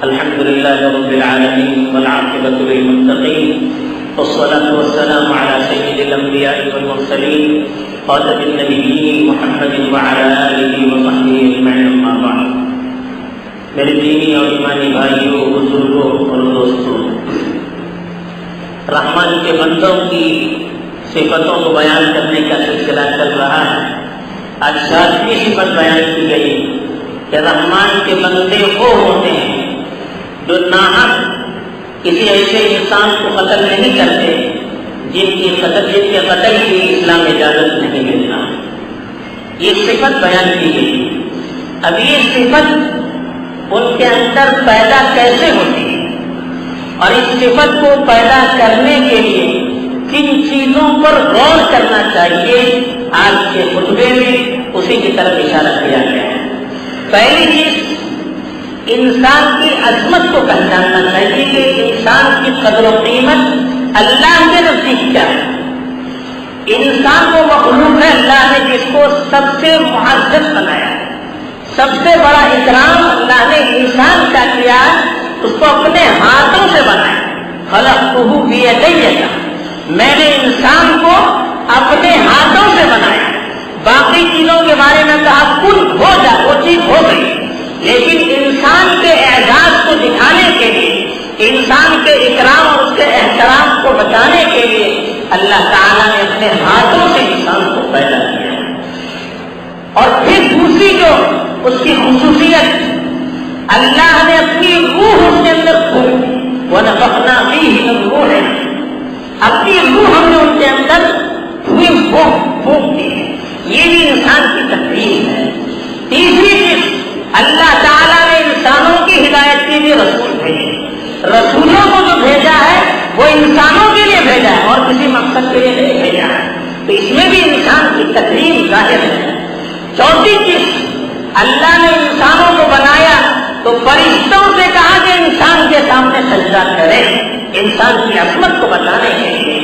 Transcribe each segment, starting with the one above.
الحمد لله رب العالمين والعاقبة للمتقين والصلاة والسلام على سيد الأنبياء والمرسلين خاتم النبيين محمد وعلى آله وصحبه أجمعين أما بعد. میرے دینی اور ایمانی بھائیوں، بزرگوں اور دوستوں، رحمان کے بندوں کی صفتوں کو بیان کرنے کا سلسلہ چل رہا ہے. آج 7ویں صفت بیان کی گئی کہ رحمان کے بندے وہ ہوتے ہیں جو ناحق کسی ایسے انسان کو قتل نہیں کرتے جن کے قتل کی اسلام میں اجازت نہیں ملتا. یہ صفت بیان کی گئی. اب یہ صفت ان کے اندر پیدا کیسے ہوتی ہے اور اس صفت کو پیدا کرنے کے لیے کن چیزوں پر غور کرنا چاہیے، آج کے خطبے میں اسی کی طرف اشارہ کیا گیا ہے. پہلی چیز، انسان کی عظمت کو پہچاننا چاہیے کہ انسان کی قدر و قیمت اللہ کے نزدیک کیا ہے. انسان وہ مخلوق ہے اللہ نے جس کو سب سے معزز بنایا ہے. سب سے بڑا اکرام اللہ نے انسان کا کیا، اس کو اپنے ہاتھوں سے بنایا. خلقتہ بیدی، میں نے انسان کو اپنے ہاتھوں سے بنایا. باقی چیزوں کے بارے میں کہا کن ہو جا، وہ چیز ہو گئی. لیکن انسان کے اعزاز کو دکھانے کے لیے، انسان کے اکرام اور اس کے احترام کو بچانے کے لیے اللہ تعالیٰ نے اپنے ہاتھوں سے انسان کو پیدا کیا. اور پھر دوسری جو اس کی خصوصیت، اللہ نے اپنی روح اس کے اندر پھونک، وَنَفَخْنَا فِيهِ مِن رُّوحِنَا، اپنی روح ہم نے ان کے اندر پھونک دی ہے. یہ بھی انسان کی تقریر ہے. تیسری چیز، اللہ تعالیٰ نے انسانوں کی ہدایت کے لیے رسول بھیجے. رسولوں کو جو بھیجا ہے وہ انسانوں کے لیے بھیجا ہے اور کسی مقصد کے لیے نہیں بھیجا ہے. تو اس میں بھی انسان کی تقریر ظاہر ہے. چوتھی چیز، اللہ نے انسانوں کو بنایا تو فرشتوں سے کہا کہ انسان کے سامنے سجدہ کرے، انسان کی عظمت کو بتانے کے لیے.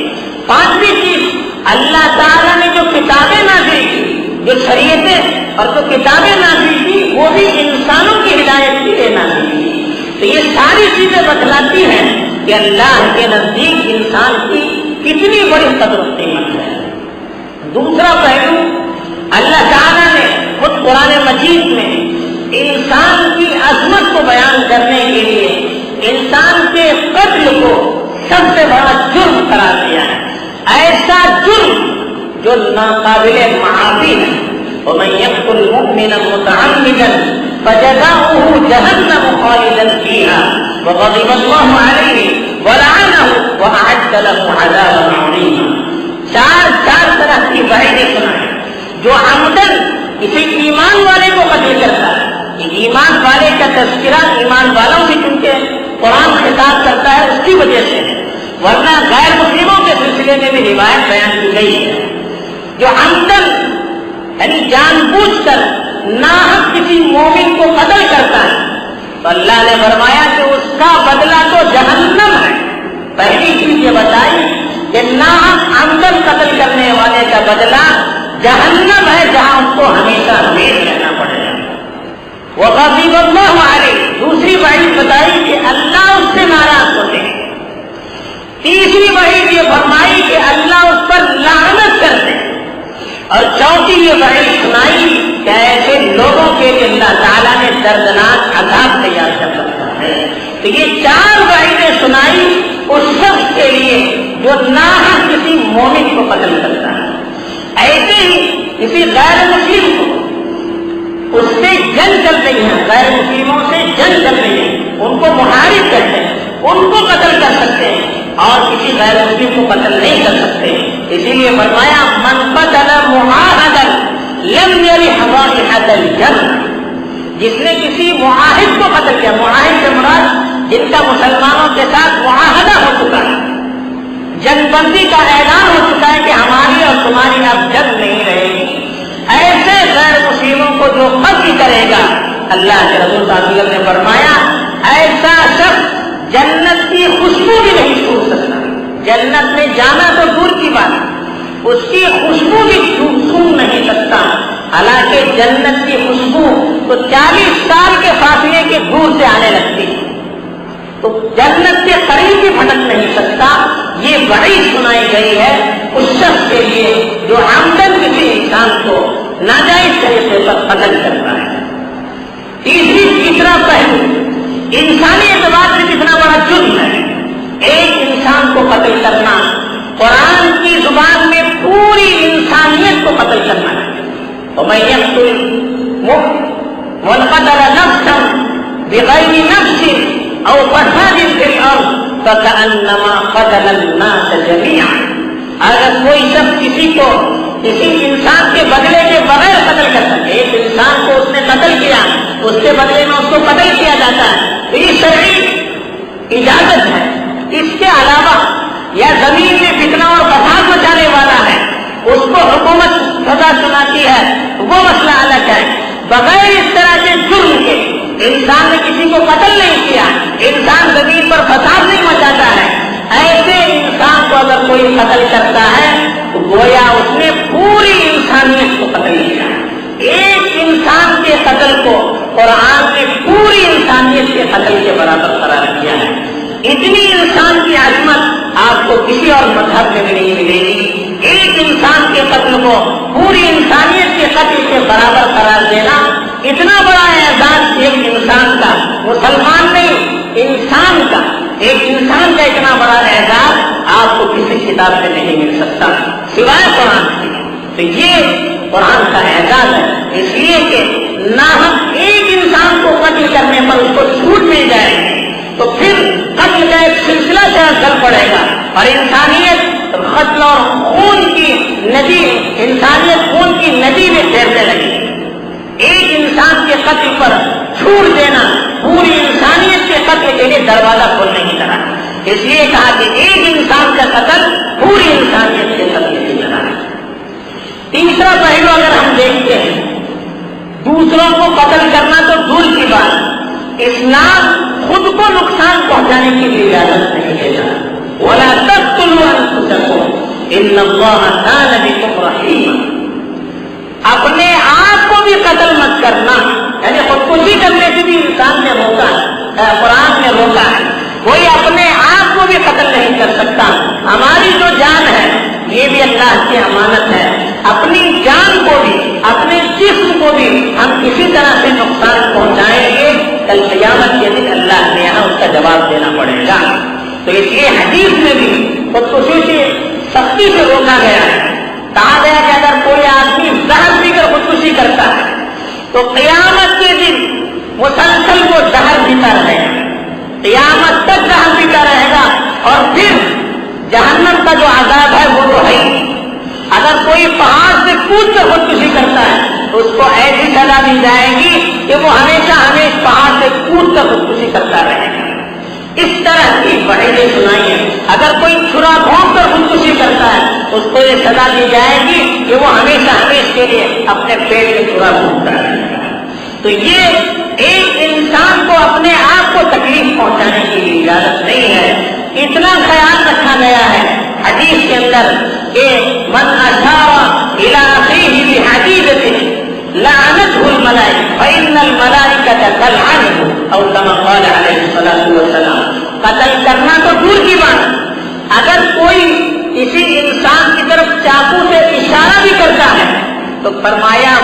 پانچویں چیز، اللہ تعالیٰ نے جو کتابیں نازل کی، جو شریعتیں اور جو کتابیں نازل کی، وہ بھی انسانوں کی ہدایت کے لیے نازل کی. تو یہ ساری چیزیں بتلاتی ہیں کہ اللہ کے نزدیک انسان کی کتنی بڑی قدر و قیمت ہے. دوسرا پہلو، اللہ تعالیٰ نے خود قرآن مجید میں انسان کی عظمت کو بیان کرنے کے لیے انسان کے قتل کو سب سے بڑا جرم قرار دیا ہے. ایسا جرم جو ناقابل معافی ہے. وَمَن يَقْتُلْ مُؤْمِنًا مُتَعَمِّدًا فَجَزَاؤُهُ جَهَنَّمُ خَالِدًا فِيهَا وَغَضِبَ اللَّهُ عَلَيْهِ وَلَعَنَهُ وَأَعَدَّ لَهُ عَذَابًا عَظِيمًا. چار طرح کی وعیدیں سنائیں. جو عمدن کسی ایمان والے کو قتل کرتا ہے، ایمان والے کا تذکرہ ایمان والوں سے چونکہ قرآن خطاب کرتا ہے اس کی وجہ سے، ورنہ غیر مسلموں کے سلسلے میں بھی روایت بیان کی گئی ہے. جو عمدن یعنی جان بوجھ کر ناحق کسی مومن کو قتل کرتا ہے تو اللہ نے فرمایا کہ اس کا بدلہ تو جہنم ہے. پہلی چیز یہ بتائی کہ ناحق عمدن قتل کرنے والے کا بدلہ جہنم ہے، جہاں اس کو ہمیشہ ویر رہنا پڑے گا. وَغَضِبَ اللَّهُ عَلَيْهِ، دوسری وعید بتائی کہ اللہ اس سے ناراض ہوتے ہیں. تیسری وعید یہ فرمائی کہ اللہ اس پر لعنت کرتے ہیں. اور چوتھی یہ وعید سنائی کہ ایسے لوگوں کے لیے اللہ تعالیٰ نے دردناک عذاب تیار کر رکھا ہے. تو یہ چار وعیدیں سنائی اس شخص کے لیے جو ناحق کسی مومن کو قتل کرتا ہے. ایسے ہی کسی غیر مسلم کو اس سے جنگ چل رہی ہے، غیر مسلموں سے جنگ چل رہی ہے، ان کو محارب کرتے ہیں، ان کو قتل کر سکتے ہیں اور کسی غیر مسلم کو قتل نہیں کر سکتے. اسی لیے فرمایا من قتل معاہدا لم یرح رائحۃ الجنہ، جس نے کسی معاہد کو قتل کیا. معاہد سے مراد جن کا مسلمانوں کے ساتھ معاہدہ ہو چکا ہے، جنگ بندی کا اعلان ہو چکا ہے کہ ہماری اور تمہاری اب جنگ نہیں رہے گی، ایسے غیر مسلموں کو جو قتل کرے گا، اللہ کے رسول صلی اللہ علیہ وسلم نے فرمایا ایسا شخص جنت کی خوشبو بھی نہیں چھو سکتا. جنت میں جانا تو دور کی بات، اس کی خوشبو بھی سن نہیں سکتا. حالانکہ جنت کی خوشبو تو 40 سال کے فاصلے کے دور سے آنے لگتی ہے. تو جنت کے قریب بھی بھٹک نہیں سکتا. یہ وعید سنائی گئی ہے اس شخص کے لیے جو عمدن کسی انسان کو ناجائز طریقے پر قتل کرتا ہے. تیسرا پہلو انسانی اعتبار سے کتنا بڑا جرم ہے. ایک انسان کو قتل کرنا قرآن کی زبان میں پوری انسانیت کو قتل کرنا ہے. وَمَن يَقْتُلْ مُنْقَتَلَ نَفْسًا بِغَيْرِ نَفْسٍ أَوْ فَسَادٍ فِي الْأَرْضِ فَكَأَنَّمَا قَتَلَ النَّاسَ جَمِيعًا. اگر کوئی شخص کسی انسان کے بدلے کے بغیر قتل کر سکے، ایک انسان کو اس نے قتل کیا، اس کے بدلے میں اس کو قتل کیا جاتا ہے، تو یہ شرعی اجازت ہے. اس کے علاوہ یا زمین میں فتنہ اور فساد مچانے والا ہے، اس کو حکومت سزا سناتی ہے، وہ مسئلہ الگ ہے. بغیر اس طرح کے جرم کے انسان نے کسی کو قتل نہیں کیا، انسان زمین پر فساد نہیں مچاتا ہے، ایسے انسان کو اگر کوئی قتل کرتا ہے تو گویا اس نے پوری انسانیت کو قتل کیا. ایک انسان کے قتل کو قرآن نے پوری انسانیت کے قتل کے برابر قرار دیا ہے. اتنی انسان کی عظمت آپ کو کسی اور مذہب میں بھی نہیں ملے گی. ایک انسان کے قتل کو پوری انسانیت کے قتل کے برابر قرار دینا اتنا بڑا اعزاز ایک انسان کا، مسلمان نہیں انسان کا، ایک انسان کا اتنا بڑا اعزاز آپ کو کسی کتاب سے نہیں مل سکتا سوائے قرآن کی. تو یہ قرآن کا اعزاز ہے، اس لیے کہ نہ ہم ایک انسان کو قتل کرنے پر اس کو چھوٹ مل جائے گی تو پھر قتل کا ایک سلسلہ چل پڑے گا اور انسانیت قتل اور خون کی ندی، انسانیت خون کی ندی میں تیرنے لگی. ایک انسان کے قتل پر چھوڑ دینا پوری انسانیت کے قتل کے لیے دروازہ کھولنے کی طرح. اس لیے کہا کہ ایک انسان کا قتل پوری انسانیت کے قتل کی طرح ہے. تیسرا پہلو اگر ہم دیکھتے ہیں، دوسروں کو قتل کرنا تو دور کی بات، اسلام خود کو نقصان پہنچانے کی بھی اجازت نہیں دیتا. وَلَا تَقْتُلُوا أَنفُسَكُمْ إِنَّ اللَّهَ كَانَ بِكُمْ رَحِيمًا. اپنے آپ کو بھی قتل مت کرنا، یعنی خودکشی کرنے سے بھی انسان نے روکا ہے، قرآن نے روکا ہے. کوئی اپنے آپ کو بھی قتل نہیں کر سکتا. ہماری جو جان ہے یہ بھی اللہ کی امانت ہے. اپنی جان کو بھی، اپنے جسم کو بھی ہم کسی طرح سے نقصان پہنچائیں گے، کل قیامت کے دن اللہ نے یہاں اس کا جواب دینا پڑے گا. تو اس لیے حدیث میں بھی خودکشی سے سختی سے روکا گیا ہے. کہا گیا کہ اگر کوئی آدمی زہر پی کر خودکشی کرتا ہے تو قیامت کے دن مسلسل وہ زہر پیتا رہے گا، قیامت تک زہر پیتا رہے گا، اور پھر جہنم کا جو عذاب ہے وہ تو ہے ہی. اگر کوئی پہاڑ سے کود کر خودکشی کرتا ہے تو اس کو ایسی سزا دی جائے گی کہ وہ ہمیشہ ہمیشہ پہاڑ سے کود کر خودکشی کرتا رہے گا. اس طرح کی وعیدیں سنائی ہیں. اگر کوئی چھرا گھونٹ کر خودکشی کرتا ہے تو اس کو یہ سزا دی جائے گی کہ وہ ہمیشہ ہمیشہ کے لیے اپنے پیٹ میں چھرا گھونٹتا رہے گا. تو یہ ایک انسان کو اپنے آپ کو تکلیف پہنچانے کی اجازت نہیں ہے. اتنا خیال رکھا گیا ہے حدیث کے اندر کہ من اشار الی اخیہ بحدیدۃ لعنته الملائکہ فإن الملائکۃ تلعنہ او کما قال علیہ الصلوۃ والسلام. قتل کرنا تو دور کی بات، اگر کوئی کسی انسان کی طرف چاقو سے اشارہ بھی کرتا ہے تو فرمایا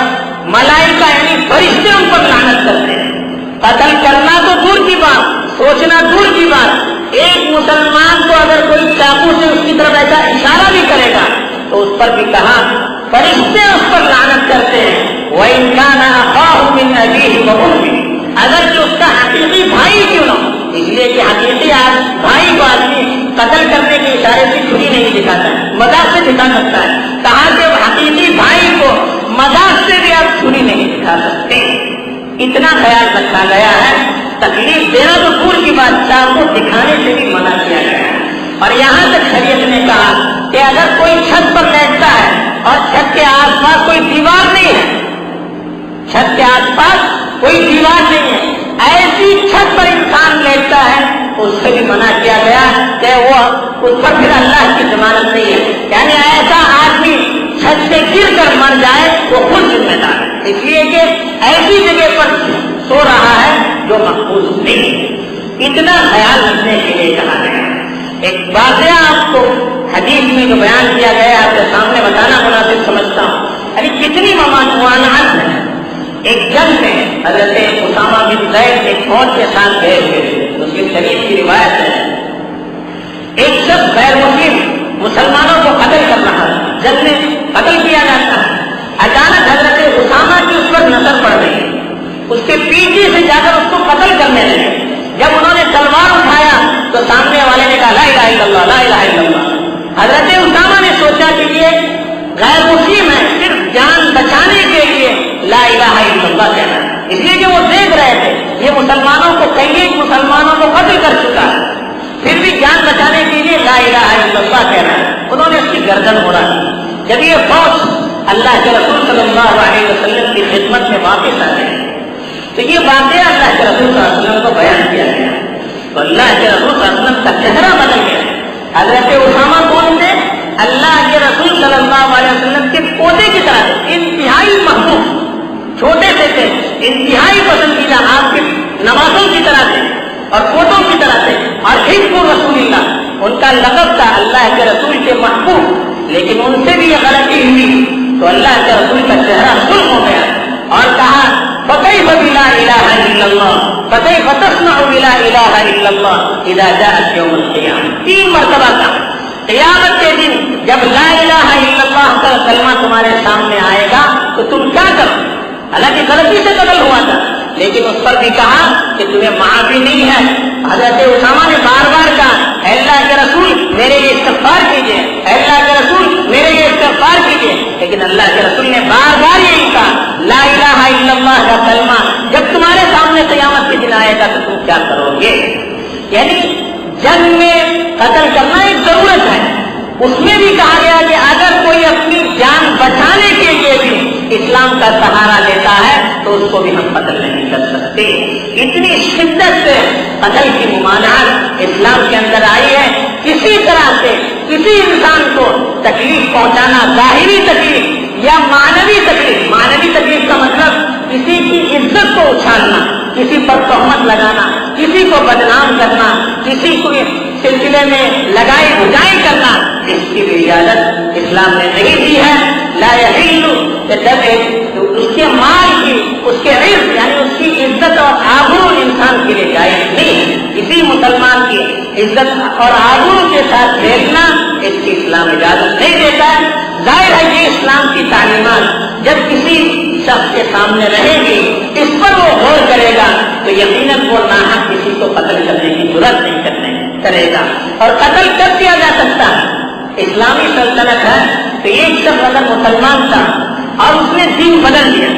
ملائکہ یعنی فرشتے ان پر لعنت کرتے ہیں. قتل کرنا تو دور کی بات، سوچنا دور کی بات، ایک مسلمان کو اگر کوئی چاقو سے اس کی طرف ایسا اشارہ بھی کرے گا تو اس پر بھی کہا فرشتے اس پر لعنت کرتے ہیں. وَإِنْ كَانَ أَخَاهُ مِنْ أَبِيهِ وَأُمِّهِ، اگر کہ اس کا حقیقی بھائی کیوں نہ ہو. اس لیے کہ حقیقی بھائی کو آدمی قتل کرنے کے اشارے سے چھری نہیں دکھاتا ہے، مذاق سے دکھا سکتا ہے. کہا کہ حقیقی بھائی کو مذاق سے بھی آپ چھری نہیں دکھا سکتے. اتنا خیال رکھا گیا ہے. تکلیف دینا تو دور کی بات، چاقو دکھانے سے بھی منع کیا گیا ہے. اور یہاں تک شریعت نے کہا کہ اگر کوئی چھت پر لیٹتا ہے اور چھت کے آس پاس کوئی دیوار نہیں ہے، چھت کے آس پاس کوئی دیوار نہیں ہے، ایسی چھت پر انسان لیٹتا ہے تو اس سے بھی منع کیا گیا کہ وہ اس پر پھر اللہ کی ضمانت نہیں ہے. یعنی ایسا آدمی چھت سے گر کر مر جائے وہ خود ذمہ دار ہے، اس لیے کہ ایسی جگہ پر سو رہا ہے جو محفوظ نہیں ہے. اتنا خیال رکھنے کے لیے کہا گیا. ایک واقعہ آپ کو حدیث میں جو بیان کیا گیا آپ کے سامنے بتانا مناسب سمجھتا ہوں. ابھی کتنی ممانعات ہیں. ایک جنگ میں حضرت اسامہ بن زید ایک فوج کے ساتھ گئے تھے. مسلم شریف کی روایت ہے. ایک شخص غیر مسلم مسلمانوں کو قتل کر رہا ہے. جنگ میں قتل کیا جاتا ہے. اچانک حضرت اسامہ کی اس پر نظر پڑ گئی. اس کے پیچھے سے جا کر اس کو قتل کرنے لگے. جب انہوں نے تلوار اٹھایا تو سامنے والے نے کہا لا الہ الا اللہ لا الہ الا اللہ. حضرت اسامہ نے سوچا کہ یہ غیر مسلم ہے, صرف جان بچانے کے لیے لا الہ الا اللہ کہنا, اس لیے کہ وہ دیکھ رہے تھے یہ مسلمانوں کو کئی مسلمانوں کو قتل کر چکا ہے, پھر بھی جان بچانے کے لیے لا الہ الا اللہ کہہ رہا ہے. انہوں نے اس کی گردن موڑا. جب یہ فوج اللہ کے رسول صلی اللہ علیہ وسلم کی خدمت میں واپس آ گئے تو یہ واقعہ اللہ کے رسول صلی اللہ علیہ وسلم کو بیان کیا گیا. تو اللہ کے رسول صلی اللہ علیہ وسلم کا چہرہ بدل گیا. حضرت اسامہ کون تھے؟ اللہ کے رسول صلی اللہ علیہ وسلم کے پوتے کی طرح تھے, انتہائی محبوب, چھوٹے سے تھے, انتہائی پسندیدہ, آپ کے نوازوں کی طرح تھے اور پوتوں کی طرح تھے. اور حزب رسول اللہ ان کا لقب تھا, اللہ کے رسول کے محبوب. لیکن ان سے بھی یہ غلطی ہوئی تو اللہ کے رسول کا چہرہ سرخ ہو گیا اور کہا فَكَيْفَ بِلَا إِلَهَ إِلَّا اللَّهُ فَكَيْفَ تَصْنَعُ بِلَا إِلَهَ إِلَّا اللَّهُ إِذَا جَاءَتْ يَوْمُ الْقِيَامَةِ. 3 مرتبہ کا قیامت کے دن جب لا الہ الا اللہ کا کلمہ تمہارے سامنے آئے گا تو تم کیا کرو. حالانکہ غلطی سے قتل ہوا تھا لیکن اس پر بھی کہا کہ تمہیں معافی نہیں ہے. حضرت اسامہ نے بار بار کہا اے اللہ کے رسول میرے لیے استغفار کیجیے, اے اللہ کے رسول میرے لیے استغفار کیجیے. لیکن اللہ کے رسول نے بار بار یہی کہا لا الہ الا اللہ کا کلمہ جب تمہارے سامنے قیامت کے دن آئے گا تو تم کیا کرو گے. یعنی جنگ میں قتل کرنا ایک ضرورت ہے. اس میں بھی کہا گیا کہ اگر کوئی اپنی جان بچانے کے لیے بھی اسلام کا سہارا لیتا ہے تو اس کو بھی ہم قتل نہیں کر سکتے. اتنی شدت سے قتل کی ممانعت اسلام کے اندر آئی ہے. کسی طرح سے کسی انسان کو تکلیف پہنچانا, ظاہری تکلیف یا معنوی تکلیف, معنوی تکلیف کا مطلب کسی کی عزت کو اچھالنا, کسی پر تہمت لگانا, کسی کو بدنام کرنا, کسی کو سلسلے میں لگائی بجائی کرنا, اس کی بھی اجازت اسلام نے نہیں دی ہے. لا یحل اس کے مال کی, اس کے عزت یعنی اس کی عزت اور آبرو انسان کے لیے جائز نہیں ہے. کسی مسلمان کی عزت اور آبرو کے ساتھ دیکھنا اس کی اسلام اجازت نہیں دیتا ہے. ظاہر ہے یہ اسلام کی تعلیمات جب کسی شخص کے سامنے رہے گی اس پر وہ غور کرے گا تو یقیناً وہ ناحق کسی کو قتل کرنے کی ضرورت نہیں کرے گا. اور قتل کب کیا جا سکتا ہے؟ اسلامی سلطنت ہے تو ایک شخص اگر مسلمان تھا اور اس نے دین بدل دیا,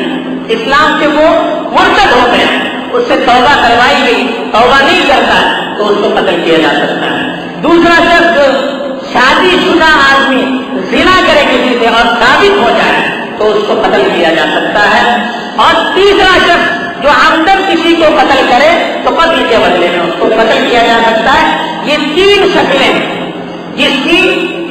اسلام سے وہ مرتد ہو گیا, اس سے توبہ کروائی گئی, توبہ نہیں کرتا تو اس کو قتل کیا جا سکتا ہے. دوسرا شخص شادی شدہ آدمی زنا کرے کسی سے اور ثابت ہو جائے تو اس کو قتل کیا جا سکتا ہے. اور تیسرا شخص جو عمدن کسی کو قتل کرے تو قتل کے بدلے میں اس کو قتل کیا جا سکتا ہے. یہ 3 شکلیں جس کی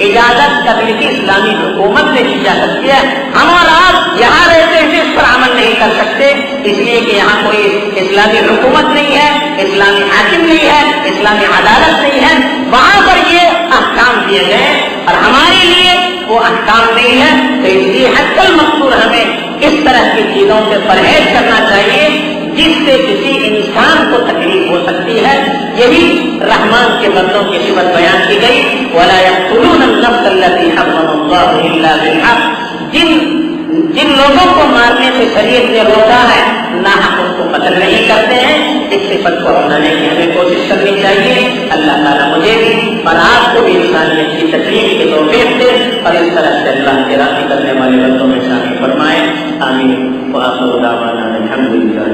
اجازت کبھی بھی اسلامی حکومت سے کی جا سکتی ہے. ہم اور آپ یہاں رہتے ہیں اس پر عمل نہیں کر سکتے اس لیے کہ یہاں کوئی اسلامی حکومت نہیں ہے, اسلامی حاکم نہیں ہے, اسلامی عدالت نہیں ہے. وہاں پر یہ احکام دیے گئے اور ہمارے لیے وہ احکام نہیں ہے. تو اس لیے حد المقصور ہمیں اس طرح کی چیزوں سے پرہیز کرنا چاہیے جس سے کسی انسان کو تکلیف ہو سکتی ہے. یہی رحمان کے بندوں کی صفت بیان کی گئی وَلَا يَقْتُلُونَ النَّفْسَ الَّتِي حَرَّمَ اللَّهُ إِلَّا بِالْحَقِّ. جن لوگوں کو مارنے سے شریعت نے روکا ہے ناحق اس کو قتل نہیں کرتے ہیں. اس صفت کو اپنانے کی ہمیں کوشش کرنی چاہیے. اللہ تعالیٰ مجھے بھی اور آپ کو بھی انسانیت کی تکلیف کے توفیق دے اور اس طرح سے اللہ کے راضی کرنے والے بندوں میں شامل فرمائے. آمین. وآخر دعوانا الحمد للہ.